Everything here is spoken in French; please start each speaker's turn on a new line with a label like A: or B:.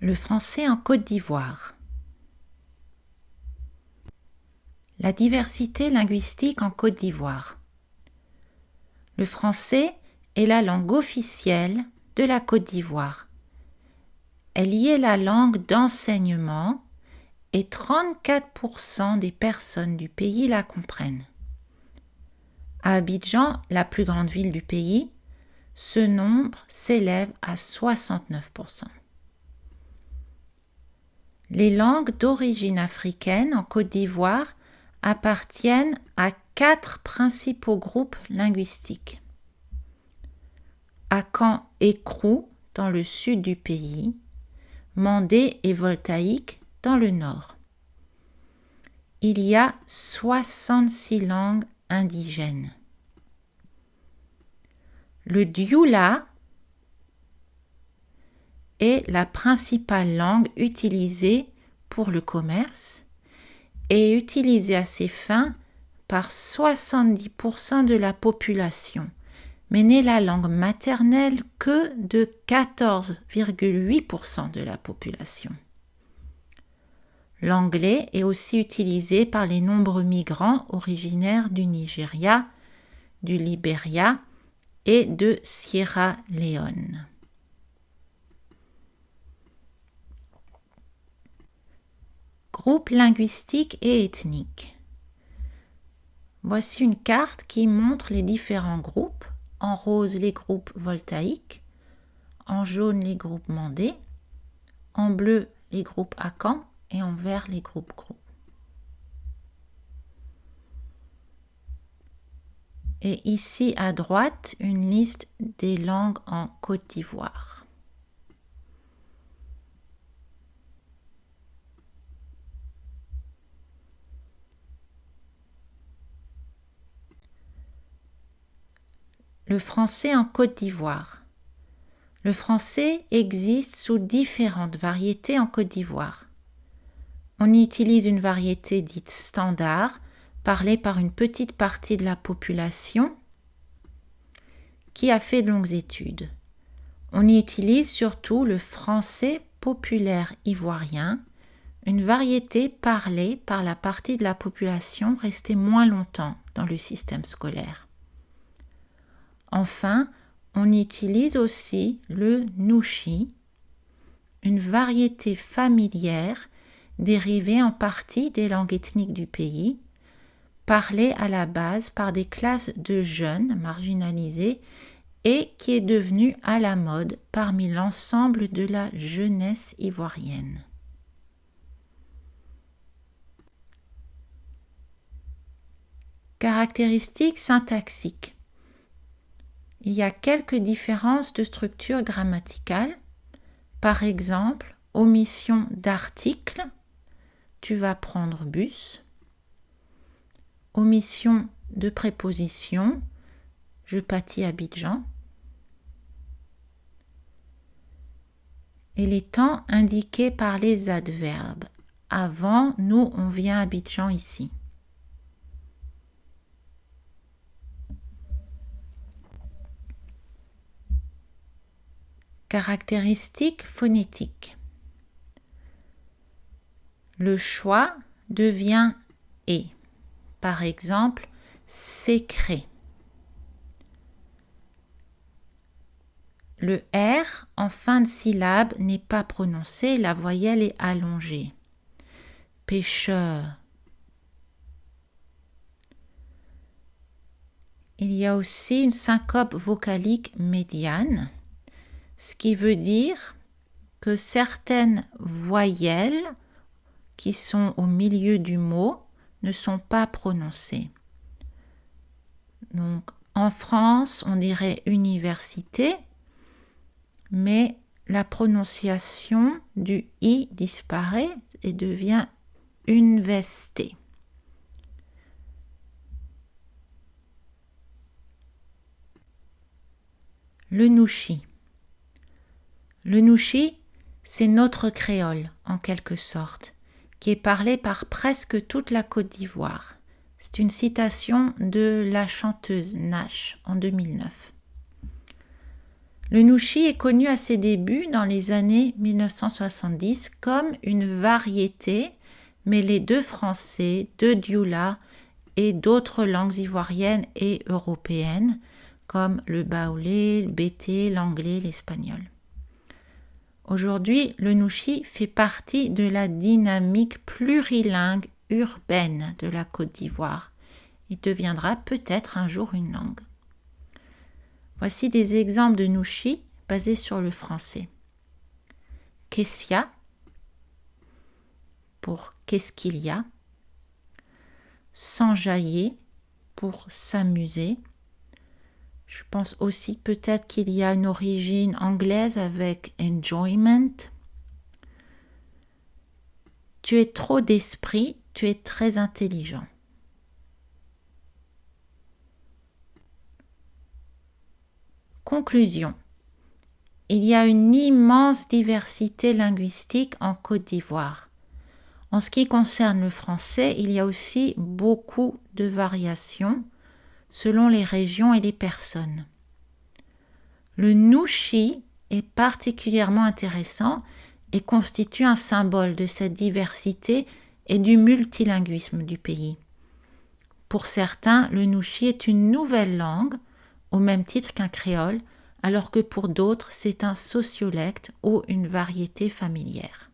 A: Le français en Côte d'Ivoire. La diversité linguistique en Côte d'Ivoire. Le français est la langue officielle de la Côte d'Ivoire. Elle y est la langue d'enseignement et 34% des personnes du pays la comprennent. À Abidjan, la plus grande ville du pays, ce nombre s'élève à 69%. Les langues d'origine africaine en Côte d'Ivoire appartiennent à 4 principaux groupes linguistiques. Akan et Krou dans le sud du pays, Mandé et Voltaïque dans le nord. Il y a 66 langues indigènes. Le dioula est la principale langue utilisée pour le commerce et utilisée à ces fins par 70% de la population, mais n'est la langue maternelle que de 14,8% de la population. L'anglais est aussi utilisé par les nombreux migrants originaires du Nigeria, du Libéria et de Sierra Leone. Groupes linguistiques et ethniques. Voici une carte qui montre les différents groupes. En rose, les groupes voltaïques, en jaune, les groupes mandés, en bleu, les groupes Akan et en vert, les groupes Krou. Et ici à droite, une liste des langues en Côte d'Ivoire. Le français en Côte d'Ivoire. Le français existe sous différentes variétés en Côte d'Ivoire. On y utilise une variété dite standard, parlée par une petite partie de la population qui a fait de longues études. On y utilise surtout le français populaire ivoirien, une variété parlée par la partie de la population restée moins longtemps dans le système scolaire. Enfin, on y utilise aussi le nouchi, une variété familière dérivée en partie des langues ethniques du pays, parlée à la base par des classes de jeunes marginalisés et qui est devenue à la mode parmi l'ensemble de la jeunesse ivoirienne. Caractéristiques syntaxiques. Il y a quelques différences de structure grammaticale. Par exemple, omission d'article, tu vas prendre bus. Omission de préposition, je pâtis Abidjan. Et les temps indiqués par les adverbes. Avant, nous, on vient à Abidjan ici. Caractéristiques phonétiques. Le choix devient « et ». Par exemple, sécré. Le R en fin de syllabe n'est pas prononcé, la voyelle est allongée. Pêcheur. Il y a aussi une syncope vocalique médiane, ce qui veut dire que certaines voyelles qui sont au milieu du mot ne sont pas prononcées. Donc, en France, on dirait université, mais la prononciation du i disparaît et devient université. Le nouchi. Le nouchi, c'est notre créole, en quelque sorte, qui est parlé par presque toute la Côte d'Ivoire. C'est une citation de la chanteuse Nash en 2009. Le nushi est connu à ses débuts dans les années 1970 comme une variété mêlée de français, de dioula et d'autres langues ivoiriennes et européennes comme le baoulé, le bété, l'anglais, l'espagnol. Aujourd'hui, le nushi fait partie de la dynamique plurilingue urbaine de la Côte d'Ivoire. Il deviendra peut-être un jour une langue. Voici des exemples de nushi basés sur le français. Kessia pour qu'est-ce qu'il y a. S'enjailler pour s'amuser. Je pense aussi peut-être qu'il y a une origine anglaise avec enjoyment. Tu es trop d'esprit, tu es très intelligent. Conclusion. Il y a une immense diversité linguistique en Côte d'Ivoire. En ce qui concerne le français, il y a aussi beaucoup de variations selon les régions et les personnes. Le nushi est particulièrement intéressant et constitue un symbole de cette diversité et du multilinguisme du pays. Pour certains, le nushi est une nouvelle langue, au même titre qu'un créole, alors que pour d'autres, c'est un sociolecte ou une variété familière.